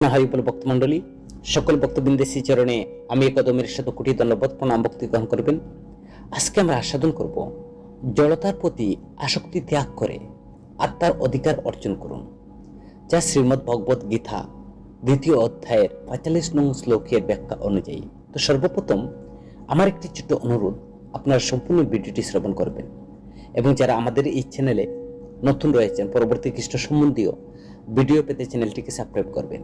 High ভক্ত মণ্ডলী, সকল ভক্তবৃন্দের শ্রীচরণে আমি একদমের সাথে কোটি ধন্যবাদ প্রণাম ভক্তি গ্রহণ করবেন। আজকে আমরা আস্বাদন করব জড়তার প্রতি আসক্তি ত্যাগ করে আত্মার অধিকার অর্জন করুন, যা শ্রীমদ্ ভগবত গীতা 2য় অধ্যায়ের 45 নং শ্লোকের ব্যাখ্যা অনুযায়ী। তো সর্বপ্রথম আমার একটি ছোট্ট অনুরোধ, আপনারা সম্পূর্ণ ভিডিওটি শ্রবণ করবেন এবং যারা আমাদের এই চ্যানেলে নতুন রয়েছেন পরবর্তী খ্রিস্ট সম্বন্ধীয় ভিডিও পেতে চ্যানেলটিকে সাবস্ক্রাইব করবেন।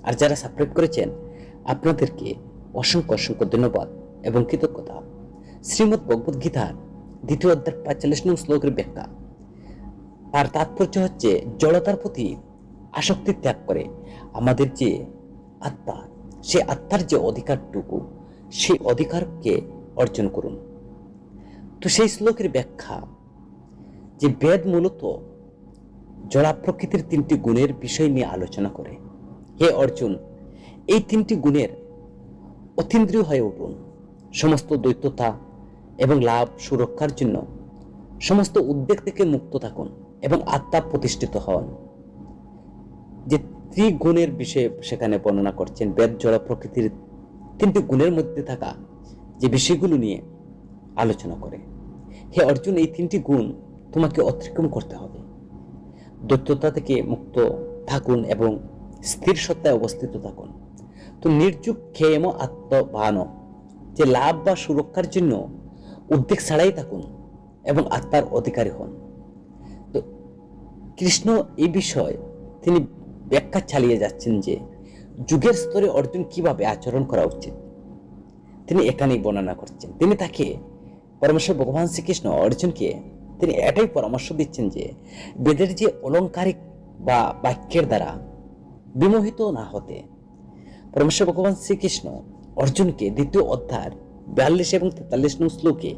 আর যারা সাবস্ক্রাইব করেছেন আপনাদেরকে অসংখ্য অসংখ্য ধন্যবাদ এবং কৃতজ্ঞতা। শ্রীমদ্ ভগবত গীতার 2য় অধ্যায় 45 নং শ্লোকের ব্যাখ্যা, আর তাৎপর্য হচ্ছে জড়তার প্রতি আসক্তি ত্যাগ করে আমাদের যে আত্মা, সে আত্মার যে অধিকারটুকু, সেই অধিকারকে অর্জন করুন। তো সেই শ্লোকের ব্যাখ্যা যে বেদ মূলত জড়া প্রকৃতির 3টি গুণের বিষয় নিয়ে আলোচনা করে। হে অর্জুন, এই 3টি গুণের অতীন্দ্রিয় হয়ে উঠুন, সমস্ত দ্বৈততা এবং লাভ সুরক্ষার জন্য সমস্ত উদ্বেগ থেকে মুক্ত থাকুন এবং আত্মা প্রতিষ্ঠিত হন। যে ত্রিগুণের বিষয়ে সেখানে বর্ণনা করছেন, বেদ জড়া প্রকৃতির 3টি গুণের মধ্যে থাকা যে বিষয়গুলো নিয়ে আলোচনা করে। হে অর্জুন, এই 3টি গুণ তোমাকে অতিক্রম করতে হবে। দ্বৈততা থেকে মুক্ত থাকুন এবং স্থির সত্তায় অবস্থিত থাকুন। তো নির্যুক ক্ষেম আত্মবান, যে লাভ বা সুরক্ষার জন্য উদ্বেগ ছাড়াই থাকুন এবং আত্মার অধিকারী হন। তো কৃষ্ণ এই বিষয়ে তিনি ব্যাখ্যা চালিয়ে যাচ্ছেন যে যুগের স্তরে অর্জুন কিভাবে আচরণ করা উচিত, তিনি এখানেই বর্ণনা করছেন। তিনি তাকে পরমেশ্বর ভগবান শ্রীকৃষ্ণ অর্জুনকে তিনি এটাই পরামর্শ দিচ্ছেন যে বেদের যে অলংকারিক বা বাক্যের দ্বারা বিমোহিত না হতে। পরমেশ্বর ভগবান শ্রীকৃষ্ণ অর্জুনকে 2য় অধ্যায় 42 এবং 43 নং শ্লোকে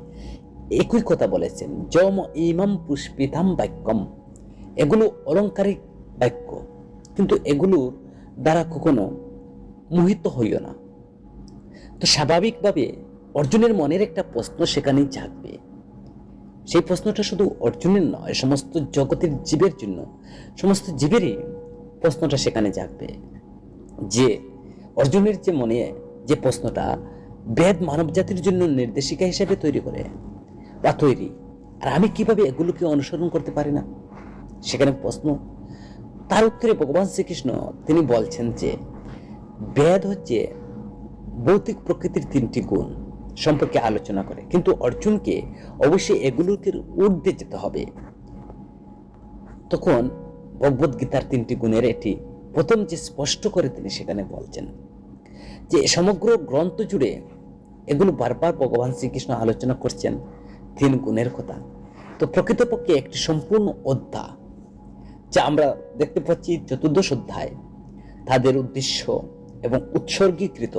একই কথা বলেছেন, যম ইমাম পুষ্পিতাম বাক্যম। এগুলো অলংকারিক বাক্য, কিন্তু এগুলোর দ্বারা কখনো মোহিত হইও না। তো স্বাভাবিকভাবে অর্জুনের মনের একটা প্রশ্ন সেখানেই জাগবে। সেই প্রশ্নটা শুধু অর্জুনের নয়, সমস্ত জগতের জীবের জন্য, সমস্ত জীবেরই প্রশ্নটা সেখানে জাগবে যে অর্জুনের যে মনে যে প্রশ্নটা বেদ মানব জাতির জন্য নির্দেশিকা হিসেবে তৈরি করে বা তৈরি, আর আমি কিভাবে এগুলোকে অনুসরণ করতে পারি না, সেখানে প্রশ্ন। তার উত্তরে ভগবান শ্রীকৃষ্ণ তিনি বলছেন যে বেদ হচ্ছে ভৌতিক প্রকৃতির 3টি গুণ সম্পর্কে আলোচনা করে, কিন্তু অর্জুনকে অবশ্যই এগুলোকে ঊর্ধ্বে যেতে হবে। তখন ভগবত গীতার 3টি গুণের এটি প্রথম যে স্পষ্ট করে তিনি সেখানে বলছেন যে সমগ্র গ্রন্থ জুড়ে এগুলো বারবার ভগবান শ্রীকৃষ্ণ আলোচনা করছেন 3 গুণের কথা। তো প্রকৃতপক্ষে একটি সম্পূর্ণ অধ্যায় যা আমরা দেখতে পাচ্ছি 14th অধ্যায় তাদের উদ্দেশ্য এবং উৎসর্গীকৃত,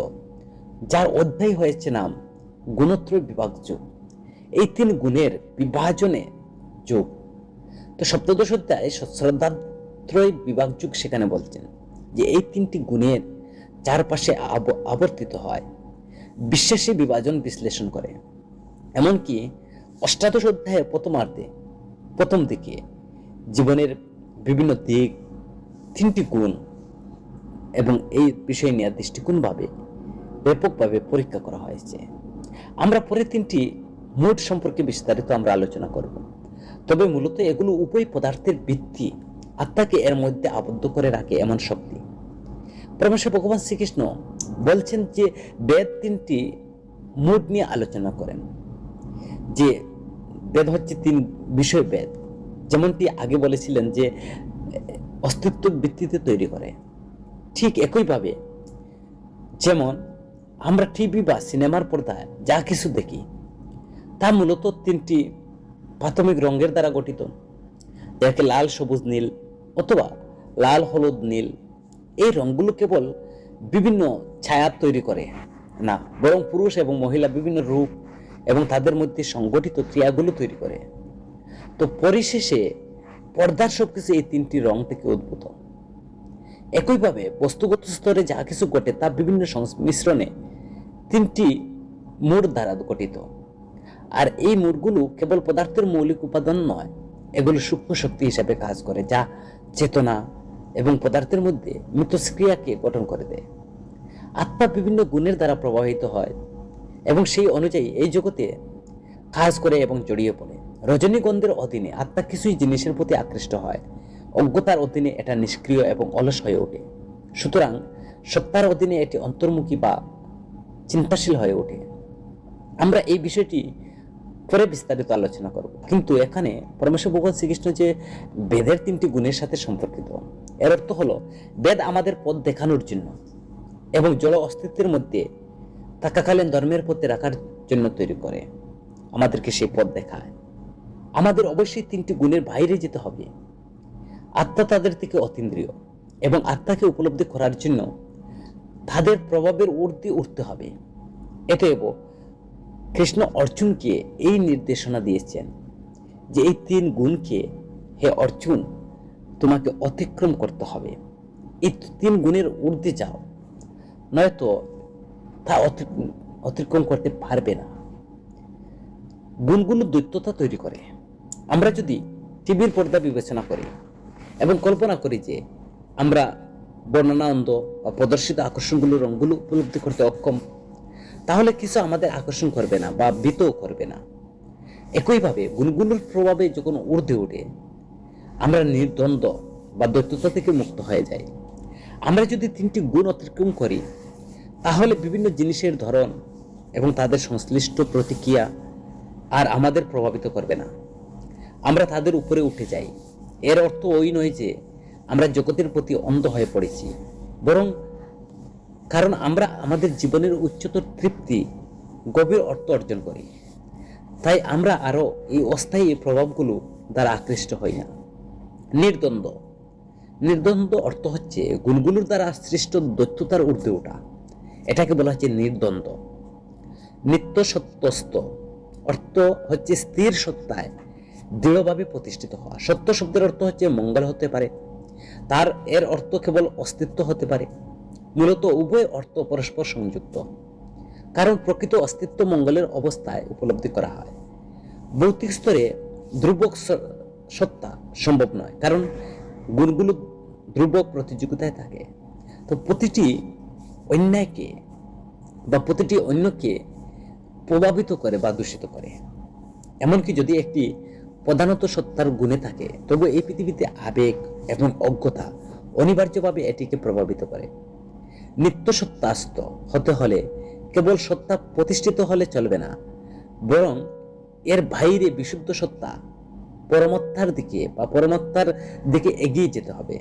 যার অধ্যায় হয়েছে নাম গুণত্রয় বিভাগ যুগ। এই 3 গুণের বিভাজনে যুগ। তো 17th অধ্যায় শ্রদ্ধাত্রয় বিভাগ যুগ সেখানে বলছেন যে এই 3টি গুণের চারপাশে আবর্তিত হয়, বিশ্বাসী বিভাজন বিশ্লেষণ করে। এমনকি 18th অধ্যায়ের প্রথম দিকে জীবনের বিভিন্ন দিক 3টি গুণ এবং এই বিষয় নিয়ে দৃষ্টিকোণভাবে ব্যাপকভাবে পরীক্ষা করা হয়েছে। আমরা পরে 3টি মোড সম্পর্কে বিস্তারিত আমরা আলোচনা করব। তবে মূলত এগুলো উভয় পদার্থের ভিত্তি, আত্মাকে এর মধ্যে আবদ্ধ করে রাখে এমন শক্তি। পরমেশ্বর ভগবান শ্রীকৃষ্ণ বলছেন যে বেদ 3টি মোড নিয়ে আলোচনা করেন, যে বেদ হচ্ছে 3 বিষয় বেদ, যেমনটি আগে বলেছিলেন যে অস্তিত্ব ভিত্তিতে তৈরি করে। ঠিক একইভাবে যেমন আমরা টিভি বা সিনেমার পর্দায় যা কিছু দেখি তা মূলত 3টি প্রাথমিক রঙের দ্বারা গঠিত, যাকে লাল সবুজ নীল অথবা লাল হলুদ নীল। এই রঙগুলো কেবল বিভিন্ন ছায়া তৈরি করে না, বরং পুরুষ এবং মহিলা বিভিন্ন রূপ এবং তাদের মধ্যে সংগঠিত ক্রিয়াগুলো তৈরি করে। তো পরিশেষে পর্দার সবকিছু এই 3টি রং থেকে উদ্ভূত। একইভাবে বস্তুগত স্তরে যা কিছু ঘটে তা বিভিন্ন সংমিশ্রণে 3টি মোড় দ্বারা গঠিত। আর এই মোড়গুলো কেবল পদার্থের মৌলিক উপাদান নয়, এগুলো সূক্ষ্ম শক্তি হিসাবে কাজ করে, যা চেতনা, এবং পদার্থের মধ্যে মিথস্ক্রিয়াকে গঠন করে দেয়। আত্মা বিভিন্ন গুণের দ্বারা প্রভাবিত হয় এবং সেই অনুযায়ী এই জগতে কাজ করে এবং জড়িয়ে পড়ে। রজনীগন্ধের অধীনে আত্মা কিছুই জিনিসের প্রতি আকৃষ্ট হয়, অজ্ঞতার অধীনে এটা নিষ্ক্রিয় এবং অলস হয়ে ওঠে। সুতরাং সত্তার অধীনে এটি অন্তর্মুখী বা চিন্তাশীল হয়ে ওঠে। আমরা এই বিষয়টি পরে বিস্তারিত আলোচনা করব, কিন্তু এখানে পরমেশ্বর ভগবান শ্রীকৃষ্ণ যে বেদের 3টি গুণের সাথে সম্পর্কিত, এর অর্থ হলো বেদ আমাদের পথ দেখানোর জন্য এবং জড় অস্তিত্বের মধ্যে থাকাকালীন ধর্মের পথে রাখার জন্য তৈরি করে, আমাদেরকে সেই পথ দেখায়। আমাদের অবশ্যই 3টি গুণের বাইরে যেতে হবে। আত্মা তাদের থেকে অতীন্দ্রিয় এবং আত্মাকে উপলব্ধি করার জন্য তাদের প্রভাবের ঊর্ধ্বে উঠতে হবে। এতএব কৃষ্ণ অর্জুনকে এই নির্দেশনা দিয়েছেন যে এই 3 গুণকে, হে অর্জুন, তোমাকে অতিক্রম করতে হবে। এই 3 গুণের ঊর্ধ্বে যাও, নয়তো তা অতিক্রম করতে পারবে না। গুণগুলো দ্বৈততা তৈরি করে। আমরা যদি টিভির পর্দা বিবেচনা করি এবং কল্পনা করি যে আমরা বর্ণনানন্দ বা প্রদর্শিত আকর্ষণগুলোর রঙগুলো উপলব্ধি করতে অক্ষম, তাহলে কিছু আমাদের আকর্ষণ করবে না বা ভীতও করবে না। একইভাবে গুণগুলোর প্রভাবে যখন ঊর্ধ্বে উঠে আমরা নির্দ্বন্দ্ব বা দ্বৈততা থেকে মুক্ত হয়ে যাই। আমরা যদি 3টি গুণ অতিক্রম করি তাহলে বিভিন্ন জিনিসের ধরন এবং তাদের সংশ্লিষ্ট প্রতিক্রিয়া আর আমাদের প্রভাবিত করবে না। আমরা তাদের উপরে উঠে যাই। এর অর্থ ওই নয় যে আমরা জগতের প্রতি অন্ধ হয়ে পড়েছি, বরং কারণ আমরা আমাদের জীবনের উচ্চতর তৃপ্তি, গভীর অর্থ অর্জন করি, তাই আমরা আরো এই অস্থায়ী প্রভাবগুলো দ্বারা আকৃষ্ট হই না। নির্দ্বন্দ্ব অর্থ হচ্ছে গুণগুলোর দ্বারা সৃষ্ট দ্বৈততার ঊর্ধ্বে ওঠা। এটাকে বলা হচ্ছে নির্দ্বন্দ্ব। নিত্য সত্যস্ত অর্থ হচ্ছে স্থির সত্তায় দৃঢ়ভাবে প্রতিষ্ঠিত হওয়া। সত্য শব্দের অর্থ হচ্ছে মঙ্গল হতে পারে, তার এর অর্থ কেবল অস্তিত্ব হতে পারে। মূলত উভয় অর্থ পরস্পর সংযুক্ত, কারণ প্রকৃত অস্তিত্ব মঙ্গলের অবস্থায় উপলব্ধি করা হয়। ভৌতিক স্তরে ধ্রুবক সত্তা সম্ভব নয়, কারণ গুণগুলো ধ্রুবক প্রতিযোগিতায় থাকে। তো প্রতিটি অন্যকে প্রভাবিত করে বা দূষিত করে। এমনকি যদি একটি প্রধানত সত্তার গুণে থাকে, তবু এই পৃথিবীতে আবেগ এবং অজ্ঞতা অনিবার্যভাবে এটিকে প্রভাবিত করে। নিত্য সত্তাস্ত হতে হলে কেবল সত্তা প্রতিষ্ঠিত হলে চলবে না, বরং এর বাইরে বিশুদ্ধ সত্তা পরমাত্মার দিকে এগিয়ে যেতে হবে।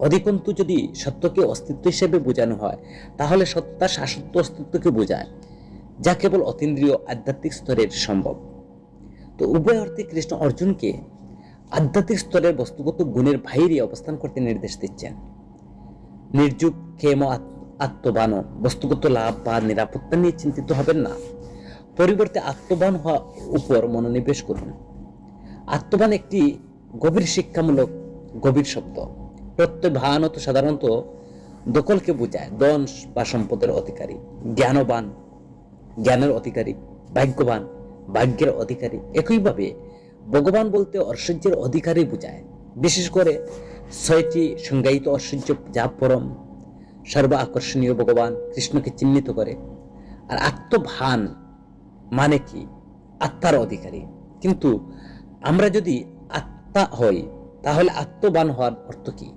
অধিকন্তু যদি সত্যকে অস্তিত্ব হিসেবে বোঝানো হয়, তাহলে সত্তা শাশ্বত অস্তিত্বকে বোঝায়, যা কেবল অতীন্দ্রিয় আধ্যাত্মিক স্তরের সম্ভব। তো উভয় অর্থে কৃষ্ণ অর্জুনকে আধ্যাত্মিক স্তরের বস্তুগত গুণের বাইরে অবস্থান করতে নির্দেশ দিচ্ছেন। নির্যুক ক্ষেম আত্মবান বস্তুগত লাভ বা নিরাপত্তা নিয়ে চিন্তিত হবেন না, পরিবর্তে আত্মবান হওয়ার উপর মনোনিবেশ করুন। আত্মবান একটি গভীর শিক্ষামূলক গভীর শব্দ। প্রত্যয়ভানত সাধারণত দখলকে বোঝায়, ধন বা সম্পদের অধিকারী। জ্ঞানবান জ্ঞানের অধিকারী, ভাগ্যবান ভাগ্যের অধিকারী। একইভাবে ভগবান বলতে ঐশ্বর্যের অধিকারী বোঝায়, বিশেষ করে 6টি সংজ্ঞায়িত ঐশ্বর্য, যা পরম সর্ব আকর্ষণীয় ভগবান কৃষ্ণকে চিহ্নিত করে। আর আত্মভান মানে কি? আত্মার অধিকারী। কিন্তু আমরা যদি আত্মা হই, তাহলে আত্মবান হওয়ার অর্থ কি?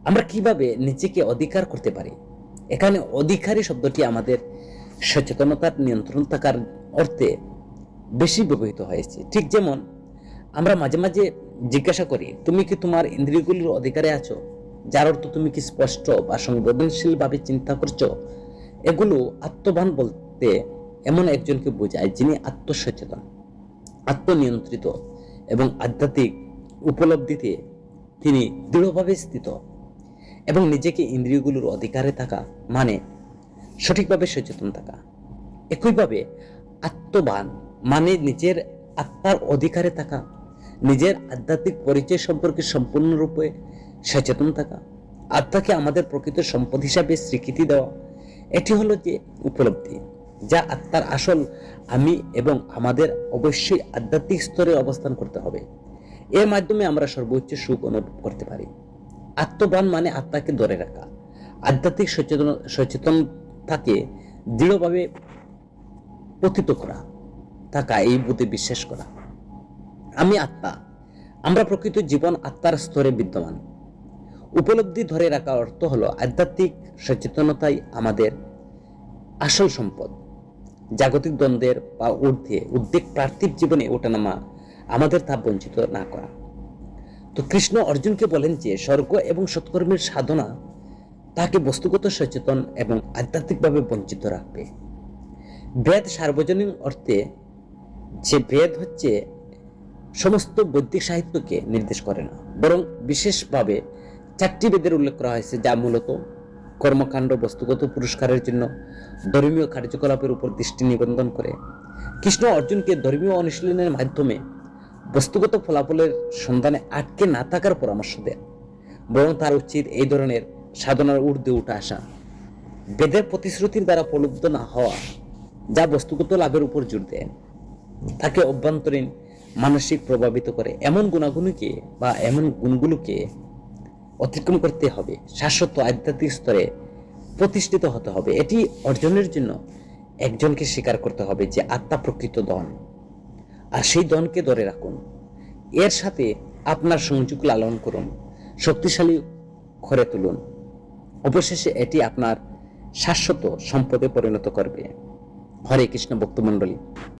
আমরা কিভাবে নিজেকে অধিকার করতে পারি? এখানে অধিকারী শব্দটি আমাদের সচেতনতার নিয়ন্ত্রণ থাকার অর্থে বেশি ব্যবহৃত হয়েছে। ঠিক যেমন আমরা মাঝে মাঝে জিজ্ঞাসা করি, তুমি কি তোমার ইন্দ্রিয়গুলির অধিকারে আছো? যার অর্থ তুমি কি স্পষ্ট বা সংবেদনশীল ভাবে চিন্তা করছো? এগুলো আত্মবান বলতে এমন একজনকে বোঝায় যিনি আত্মসচেতন, আত্মনিয়ন্ত্রিত এবং আধ্যাত্মিক উপলব্ধিতে তিনি দৃঢ়ভাবে স্থিত। এবং নিজেকে ইন্দ্রিয়গুলোর অধিকারে থাকা মানে সঠিকভাবে সচেতন থাকা। একইভাবে আত্মবান মানে নিজের আত্মার অধিকারে থাকা, নিজের আধ্যাত্মিক পরিচয় সম্পর্কে সম্পূর্ণরূপে সচেতন থাকা, আত্মাকে আমাদের প্রকৃত সম্পদ হিসাবে স্বীকৃতি দেওয়া। এটি হলো যে উপলব্ধি, যা আত্মার আসল আমি, এবং আমাদের অবশ্যই আধ্যাত্মিক স্তরে অবস্থান করতে হবে। এর মাধ্যমে আমরা সর্বোচ্চ সুখ অনুভব করতে পারি। আত্মবান মানে আত্মাকে ধরে রাখা, আধ্যাত্মিক সচেতনতাকে দৃঢ়ভাবে পতিত করা, থাকা, এই বোধে বিশ্বাস করা। আমি আত্মা, আমরা প্রকৃত জীবন আত্মার স্তরে বিদ্যমান। উপলব্ধি ধরে রাখা অর্থ হলো আধ্যাত্মিক সচেতনতাই আমাদের আসল সম্পদ। জাগতিক দ্বন্দ্বের বা ঊর্ধ্বে উদ্বেগ পার্থিব জীবনে ওঠানামা আমাদের তা বঞ্চিত না করা। তো কৃষ্ণ অর্জুনকে বলেন যে স্বর্গ এবং সৎকর্মের সাধনা তাকে বস্তুগত সচেতন এবং আধ্যাত্মিকভাবে বঞ্চিত রাখবে। বেদ সার্বজনীন অর্থে যে বেদ হচ্ছে সমস্ত বৈদিক সাহিত্যকে নির্দেশ করে না, বরং বিশেষভাবে 4টি বেদের উল্লেখ করা হয়েছে, যা মূলত কর্মকাণ্ড, বস্তুগত পুরস্কারের জন্য ধর্মীয় কার্যকলাপের উপর দৃষ্টি নিবন্ধন করে। কৃষ্ণ অর্জুনকে ধর্মীয় অনুশীলনের মাধ্যমে বস্তুগত ফলাফলের সন্ধানে আটকে না থাকার পরামর্শ দেন, বরং তার উচিত এই ধরনের সাধনার ঊর্ধ্বে উঠে আসা, বেদের প্রতিশ্রুতির দ্বারা প্রলুব্ধ না হওয়া, যা বস্তুগত লাভের উপর জোর দেন। তাকে অভ্যন্তরীণ মানসিক প্রভাবিত করে এমন গুণাগুণকে বা এমন গুণগুলোকে অতিক্রম করতে হবে, শাশ্বত আধ্যাত্মিক স্তরে প্রতিষ্ঠিত হতে হবে। এটি অর্জনের জন্য একজনকে স্বীকার করতে হবে যে আত্মা প্রকৃত ধন, আর সেই ধনকে ধরে রাখুন, এর সাথে আপনার সংযোগ লালন করুন, শক্তিশালী করে তুলুন। অবশেষে এটি আপনার শাশ্বত সম্পদে পরিণত করবে। হরে কৃষ্ণ ভক্তমণ্ডলী।